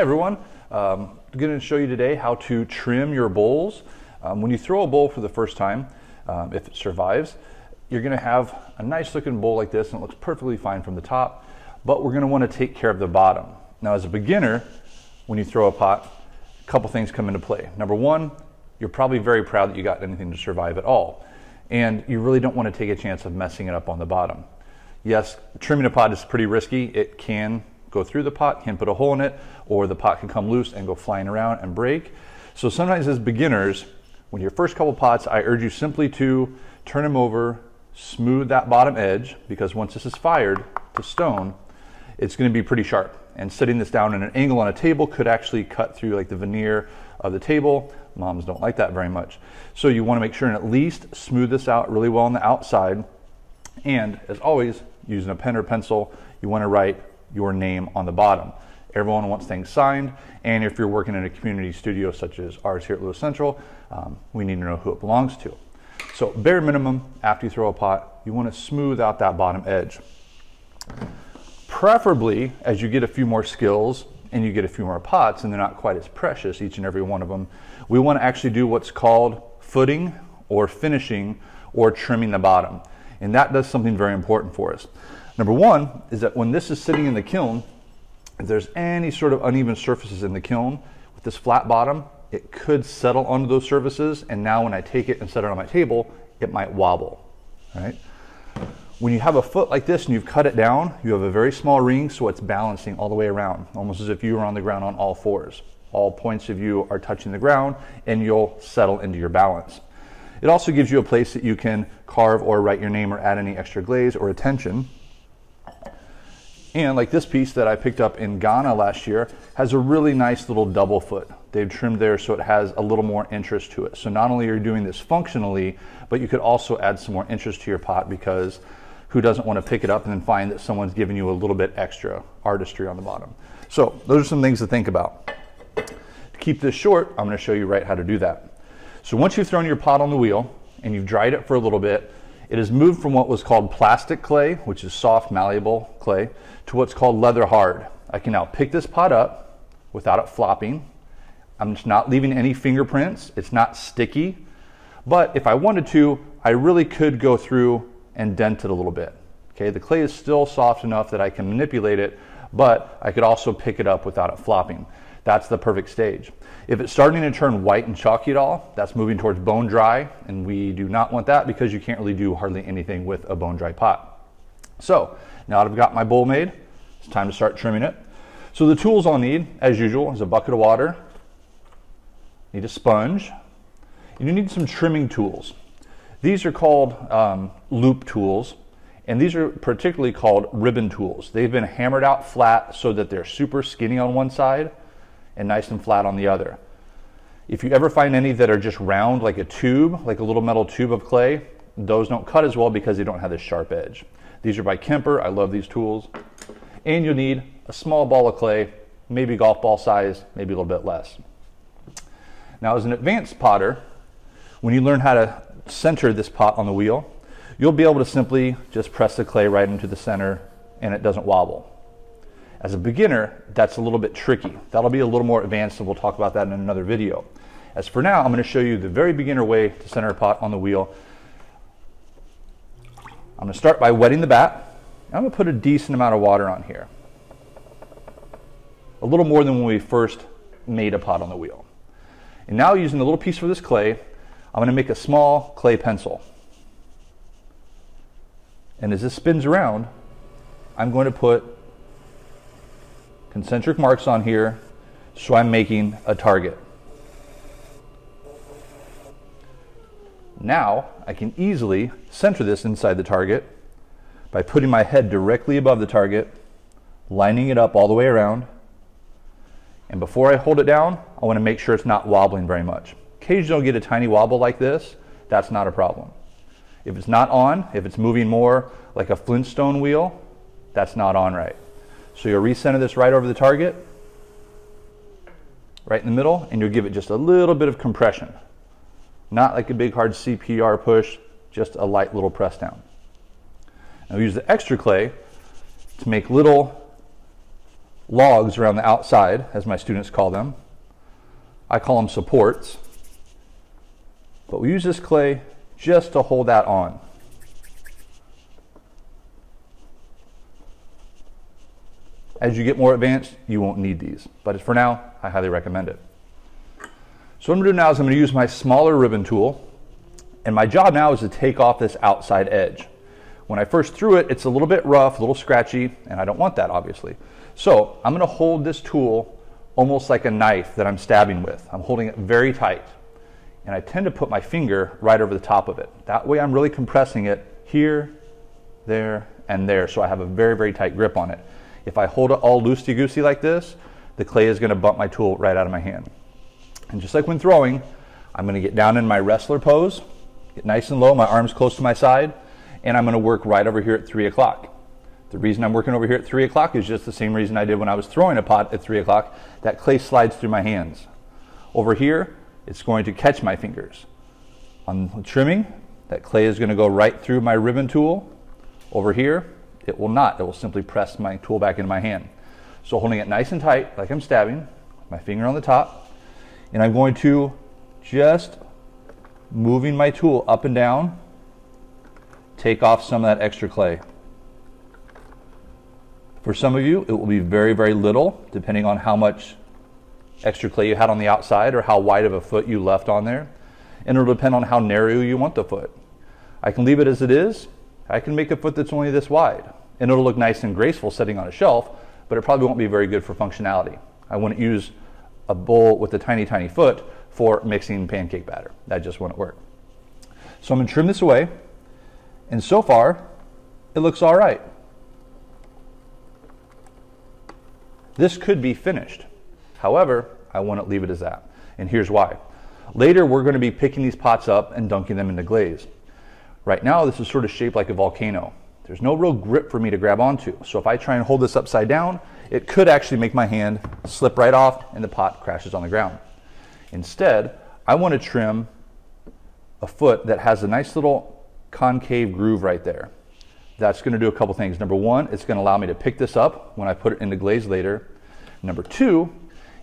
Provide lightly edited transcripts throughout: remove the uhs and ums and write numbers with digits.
everyone. I'm going to show you today how to trim your bowls. When you throw a bowl for the first time, if it survives, you're going to have a nice looking bowl like this, and it looks perfectly fine from the top, but we're going to want to take care of the bottom. Now as a beginner, when you throw a pot, a couple things come into play. Number one, you're probably very proud that you got anything to survive at all, and you really don't want to take a chance of messing it up on the bottom. Yes, trimming a pot is pretty risky. It can go through the pot, can put a hole in it, or the pot can come loose and go flying around and break. So sometimes as beginners, when your first couple pots, I urge you simply to turn them over, smooth that bottom edge, because once this is fired to stone, it's going to be pretty sharp. And setting this down at an angle on a table could actually cut through like the veneer of the table. Moms don't like that very much. So you want to make sure and at least smooth this out really well on the outside. And as always, using a pen or pencil, you want to write your name on the bottom. Everyone wants things signed, and if you're working in a community studio such as ours here at Lewis Central, we need to know who it belongs to. So bare minimum, after you throw a pot, you want to smooth out that bottom edge. Preferably, as you get a few more skills and you get a few more pots and they're not quite as precious, each and every one of them, we want to actually do what's called footing or finishing or trimming the bottom. And that does something very important for us. Number one is that when this is sitting in the kiln, if there's any sort of uneven surfaces in the kiln, with this flat bottom, it could settle onto those surfaces, and now when I take it and set it on my table, it might wobble, right? When you have a foot like this and you've cut it down, you have a very small ring, so it's balancing all the way around, almost as if you were on the ground on all fours. All points of you are touching the ground, and you'll settle into your balance. It also gives you a place that you can carve or write your name or add any extra glaze or attention. And like this piece that I picked up in Ghana last year has a really nice little double foot. They've trimmed there so it has a little more interest to it. So not only are you doing this functionally, but you could also add some more interest to your pot, because who doesn't want to pick it up and then find that someone's giving you a little bit extra artistry on the bottom. So those are some things to think about. To keep this short, I'm going to show you right how to do that. So once you've thrown your pot on the wheel and you've dried it for a little bit, it has moved from what was called plastic clay, which is soft, malleable clay, to what's called leather hard. I can now pick this pot up without it flopping. I'm just not leaving any fingerprints. It's not sticky. But if I wanted to, I really could go through and dent it a little bit. Okay, the clay is still soft enough that I can manipulate it, but I could also pick it up without it flopping. That's the perfect stage. If it's starting to turn white and chalky at all, that's moving towards bone dry, and we do not want that because you can't really do hardly anything with a bone dry pot. So now that I've got my bowl made, it's time to start trimming it. So the tools I'll need, as usual, is a bucket of water, need a sponge, and you need some trimming tools. These are called loop tools, and these are particularly called ribbon tools. They've been hammered out flat so that they're super skinny on one side and nice and flat on the other. If you ever find any that are just round like a tube, like a little metal tube of clay, those don't cut as well because they don't have this sharp edge. These are by Kemper. I love these tools. And you'll need a small ball of clay, maybe golf ball size, maybe a little bit less. Now as an advanced potter, when you learn how to center this pot on the wheel, you'll be able to simply just press the clay right into the center and it doesn't wobble. As a beginner, that's a little bit tricky. That'll be a little more advanced, and we'll talk about that in another video. As for now, I'm going to show you the very beginner way to center a pot on the wheel. I'm going to start by wetting the bat. I'm going to put a decent amount of water on here. A little more than when we first made a pot on the wheel. And now, using a little piece of this clay, I'm going to make a small clay pencil. And as this spins around, I'm going to put concentric marks on here, so I'm making a target. Now I can easily center this inside the target by putting my head directly above the target, lining it up all the way around, and before I hold it down, I want to make sure it's not wobbling very much. Occasionally I'll get a tiny wobble like this. That's not a problem. If it's not on, if it's moving more like a Flintstone wheel, that's not on right. So you'll recenter this right over the target, right in the middle, and you'll give it just a little bit of compression. Not like a big hard CPR push, just a light little press down. Now we use the extra clay to make little logs around the outside, as my students call them. I call them supports. But we use this clay just to hold that on. As you get more advanced, you won't need these. But for now, I highly recommend it. So what I'm going to do now is I'm going to use my smaller ribbon tool. And my job now is to take off this outside edge. When I first threw it, it's a little bit rough, a little scratchy, and I don't want that, obviously. So I'm going to hold this tool almost like a knife that I'm stabbing with. I'm holding it very tight. And I tend to put my finger right over the top of it. That way I'm really compressing it here, there, and there, so I have a very, very tight grip on it. If I hold it all loosey-goosey like this, the clay is going to bump my tool right out of my hand. And just like when throwing, I'm going to get down in my wrestler pose, get nice and low, my arms close to my side, and I'm going to work right over here at 3 o'clock. The reason I'm working over here at 3 o'clock is just the same reason I did when I was throwing a pot at 3 o'clock. That clay slides through my hands. Over here, it's going to catch my fingers. On trimming, that clay is going to go right through my ribbon tool. Over here, it will not. It will simply press my tool back into my hand. So holding it nice and tight, like I'm stabbing, my finger on the top, and I'm going to just moving my tool up and down, take off some of that extra clay. For some of you, it will be very, very little, depending on how much extra clay you had on the outside or how wide of a foot you left on there. And it'll depend on how narrow you want the foot. I can leave it as it is. I can make a foot that's only this wide, and it'll look nice and graceful sitting on a shelf, but it probably won't be very good for functionality. I wouldn't use a bowl with a tiny, tiny foot for mixing pancake batter. That just wouldn't work. So I'm going to trim this away, and so far, it looks all right. This could be finished. However, I wouldn't leave it as that, and here's why. Later, we're going to be picking these pots up and dunking them into glaze. Right now, this is sort of shaped like a volcano. There's no real grip for me to grab onto. So if I try and hold this upside down, it could actually make my hand slip right off and the pot crashes on the ground. Instead, I want to trim a foot that has a nice little concave groove right there. That's going to do a couple things. Number one, it's going to allow me to pick this up when I put it into glaze later. Number two,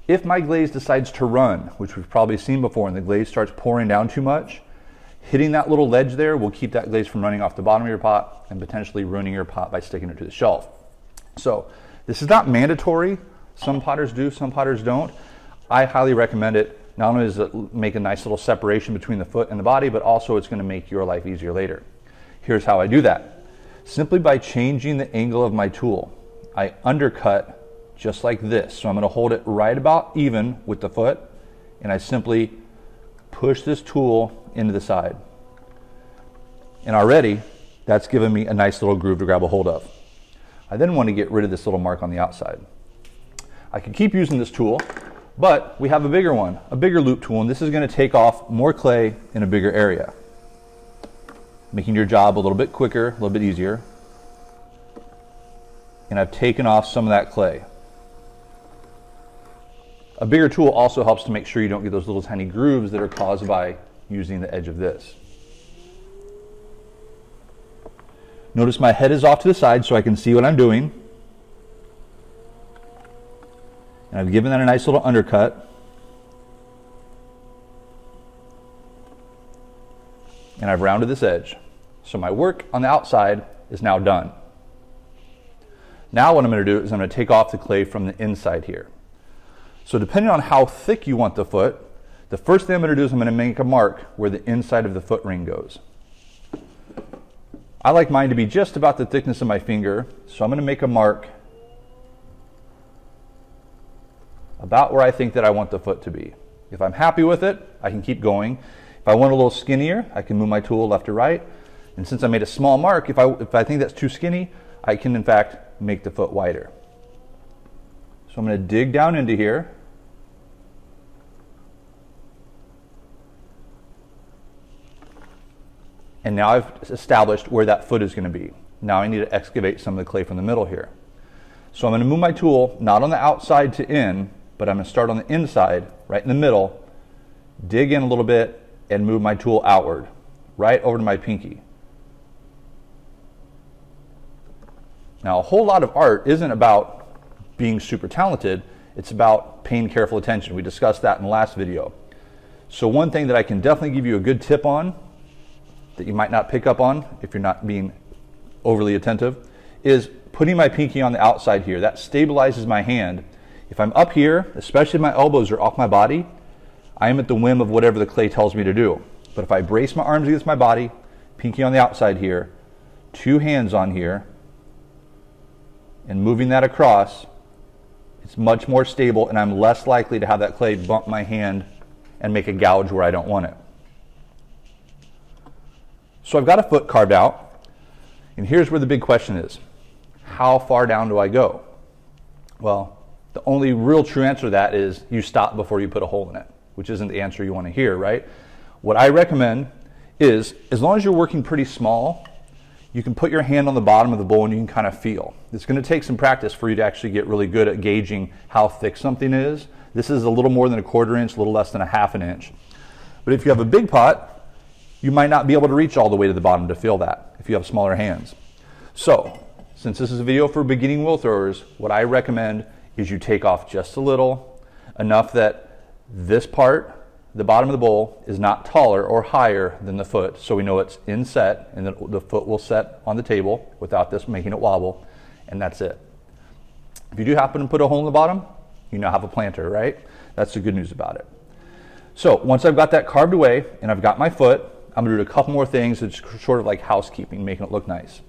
if my glaze decides to run, which we've probably seen before, and the glaze starts pouring down too much, hitting that little ledge there will keep that glaze from running off the bottom of your pot and potentially ruining your pot by sticking it to the shelf. So this is not mandatory. Some potters do, some potters don't. I highly recommend it. Not only does it make a nice little separation between the foot and the body, but also it's going to make your life easier later. Here's how I do that. Simply by changing the angle of my tool, I undercut just like this. So I'm going to hold it right about even with the foot, and I simply push this tool into the side. And already, that's given me a nice little groove to grab a hold of. I then want to get rid of this little mark on the outside. I can keep using this tool, but we have a bigger one, a bigger loop tool, and this is going to take off more clay in a bigger area, making your job a little bit quicker, a little bit easier. And I've taken off some of that clay. A bigger tool also helps to make sure you don't get those little tiny grooves that are caused by using the edge of this. Notice my head is off to the side so I can see what I'm doing. And I've given that a nice little undercut. And I've rounded this edge. So my work on the outside is now done. Now what I'm going to do is I'm going to take off the clay from the inside here. So depending on how thick you want the foot, the first thing I'm going to do is I'm going to make a mark where the inside of the foot ring goes. I like mine to be just about the thickness of my finger, so I'm going to make a mark about where I think that I want the foot to be. If I'm happy with it, I can keep going. If I want a little skinnier, I can move my tool left to right. And since I made a small mark, if I think that's too skinny, I can in fact make the foot wider. So I'm going to dig down into here. And now I've established where that foot is going to be. Now I need to excavate some of the clay from the middle here. So I'm going to move my tool, not on the outside to in, but I'm going to start on the inside, right in the middle, dig in a little bit, and move my tool outward, right over to my pinky. Now a whole lot of art isn't about being super talented. It's about paying careful attention. We discussed that in the last video. So one thing that I can definitely give you a good tip on that you might not pick up on if you're not being overly attentive is putting my pinky on the outside here. That stabilizes my hand. If I'm up here, especially if my elbows are off my body, I am at the whim of whatever the clay tells me to do. But if I brace my arms against my body, pinky on the outside here, two hands on here, and moving that across, it's much more stable and I'm less likely to have that clay bump my hand and make a gouge where I don't want it. So I've got a foot carved out, and here's where the big question is. How far down do I go? Well, the only real true answer to that is you stop before you put a hole in it, which isn't the answer you want to hear, right? What I recommend is, as long as you're working pretty small, you can put your hand on the bottom of the bowl and you can kind of feel. It's going to take some practice for you to actually get really good at gauging how thick something is. This is a little more than a 1/4 inch, a little less than a 1/2 inch. But if you have a big pot, you might not be able to reach all the way to the bottom to feel that if you have smaller hands. So, since this is a video for beginning wheel throwers, what I recommend is you take off just a little, enough that this part, the bottom of the bowl, is not taller or higher than the foot, so we know it's in set and the foot will set on the table without this making it wobble, and that's it. If you do happen to put a hole in the bottom, you now have a planter, right? That's the good news about it. So once I've got that carved away and I've got my foot, I'm gonna do a couple more things. It's sort of like housekeeping, making it look nice.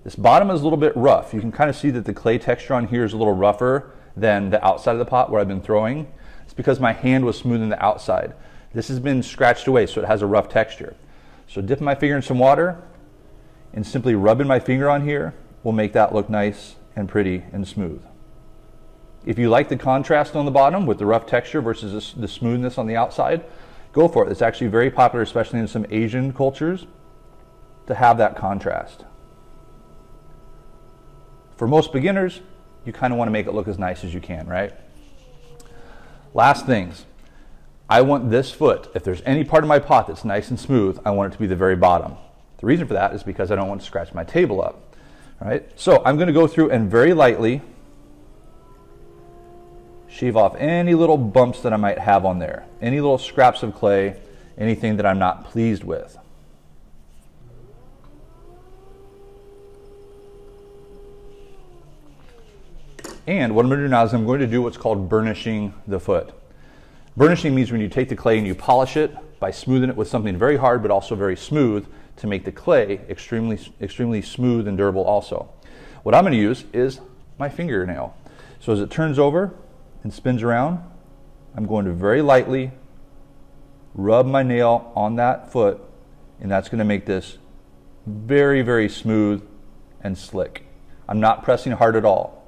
This bottom is a little bit rough. You can kind of see that the clay texture on here is a little rougher than the outside of the pot where I've been throwing. It's because my hand was smoothing the outside. This has been scratched away, so it has a rough texture. So dipping my finger in some water and simply rubbing my finger on here will make that look nice and pretty and smooth. If you like the contrast on the bottom with the rough texture versus the smoothness on the outside, go for it. It's actually very popular, especially in some Asian cultures, to have that contrast. For most beginners, you kind of want to make it look as nice as you can, right? Last things. I want this foot, if there's any part of my pot that's nice and smooth, I want it to be the very bottom. The reason for that is because I don't want to scratch my table up. All right? So I'm going to go through and very lightly shave off any little bumps that I might have on there, any little scraps of clay, anything that I'm not pleased with. And what I'm going to do now is I'm going to do what's called burnishing the foot. Burnishing means when you take the clay and you polish it by smoothing it with something very hard but also very smooth to make the clay extremely smooth and durable also. What I'm going to use is my fingernail. So as it turns over and spins around, I'm going to very lightly rub my nail on that foot, and that's going to make this very, very smooth and slick. I'm not pressing hard at all.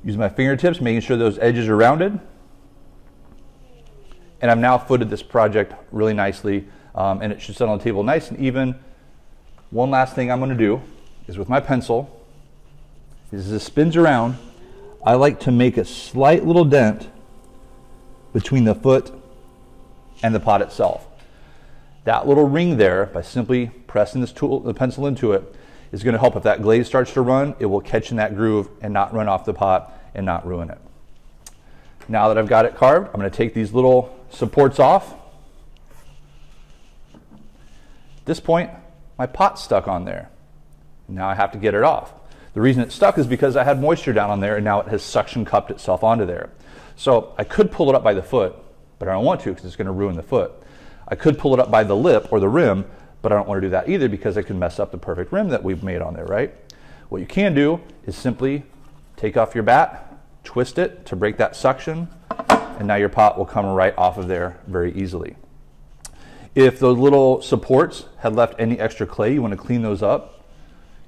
Use my fingertips, making sure those edges are rounded. And I've now footed this project really nicely, and it should sit on the table nice and even. One last thing I'm going to do is with my pencil, as it spins around, I like to make a slight little dent between the foot and the pot itself. That little ring there, by simply pressing the pencil into it, is going to help if that glaze starts to run, it will catch in that groove and not run off the pot and not ruin it. Now that I've got it carved, I'm going to take these little supports off. At this point, my pot's stuck on there. Now I have to get it off. The reason it's stuck is because I had moisture down on there and now it has suction cupped itself onto there. So I could pull it up by the foot, but I don't want to because it's going to ruin the foot. I could pull it up by the lip or the rim, but I don't want to do that either because I could mess up the perfect rim that we've made on there, right? What you can do is simply take off your bat, twist it to break that suction, and now your pot will come right off of there very easily. If those little supports had left any extra clay, you want to clean those up.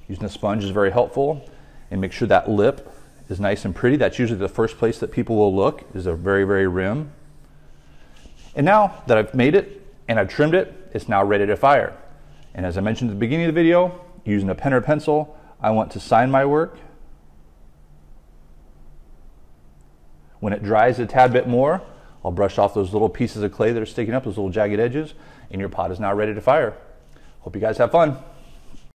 Using a sponge is very helpful, and make sure that lip is nice and pretty. That's usually the first place that people will look, is the very, very rim. And now that I've made it and I've trimmed it, it's now ready to fire. And as I mentioned at the beginning of the video, using a pen or pencil, I want to sign my work. When it dries a tad bit more, I'll brush off those little pieces of clay that are sticking up, those little jagged edges, and your pot is now ready to fire. Hope you guys have fun.